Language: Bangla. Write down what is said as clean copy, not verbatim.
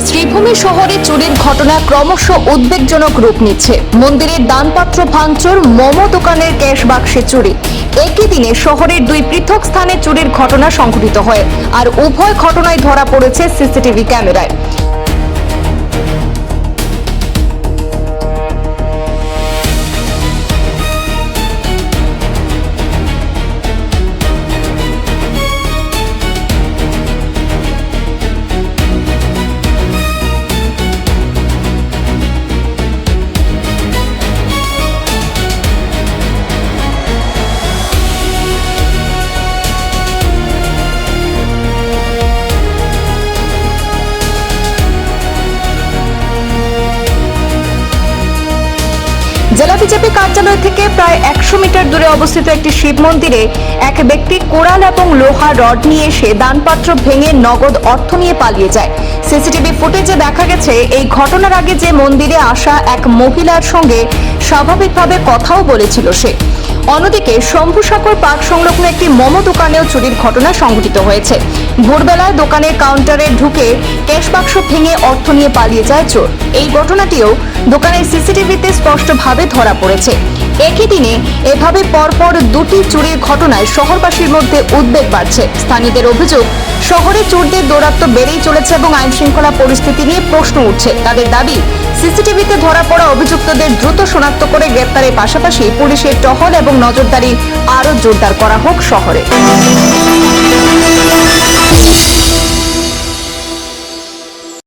শ্রীভূমি শহরে চুরির ঘটনা ক্রমশ উদ্বেগজনক রূপ নিচ্ছে। মন্দিরের দানপত্র ভাঙচুর, মোমো দোকানের ক্যাশ বাক্সে চুরি। একই দিনে শহরের দুই পৃথক স্থানে চুরির ঘটনা সংঘটিত হয়, আর উভয় ঘটনায় ধরা পড়েছে সিসিটিভি ক্যামেরায়। জেলা বিজেপি কার্যালয় থেকে প্রায় 100 মিটার দূরে অবস্থিত একটি শিব মন্দিরে এক ব্যক্তি কোড়াল এবং লোহা রড নিয়ে এসে দানপত্র ভেঙে নগদ অর্থ নিয়ে পালিয়ে যায়। সিসিটিভি ফুটেজে দেখা গেছে, এই ঘটনার আগে যে মন্দিরে আসা এক মহিলার সঙ্গে স্বাভাবিকভাবে কথাও বলেছিল সে। অন্যদিকে শম্ভুসাগর পার্ক সংলগ্ন একটি মোমো দোকানেও চুরির ঘটনা সংঘটিত হয়েছে। ভোরবেলায় দোকানের কাউন্টারে ঢুকে ক্যাশ বাক্স ভেঙে অর্থ নিয়ে পালিয়ে যায় চোর। এই ঘটনাটিও দোকানের সিসিটিভিতে স্পষ্টভাবে ধরা পড়েছে। একই দিনে এভাবে পরপর দুটি চুরির ঘটনায় শহরবাসীর মধ্যে উদ্বেগ বাড়ছে। স্থানীয়দের অভিযোগ, শহরে চোরদের দৌরাত্ম্য বেড়েই চলেছে এবং আইন শৃঙ্খলা পরিস্থিতি নিয়ে প্রশ্ন উঠছে। তাদের দাবি, সিসিটিভিতে ধরা পড়া অভিযুক্তদের দ্রুত শনাক্ত করে গ্রেপ্তারের পাশাপাশি পুলিশের টহল এবং নজরদারি আরও জোরদার করা হোক শহরে।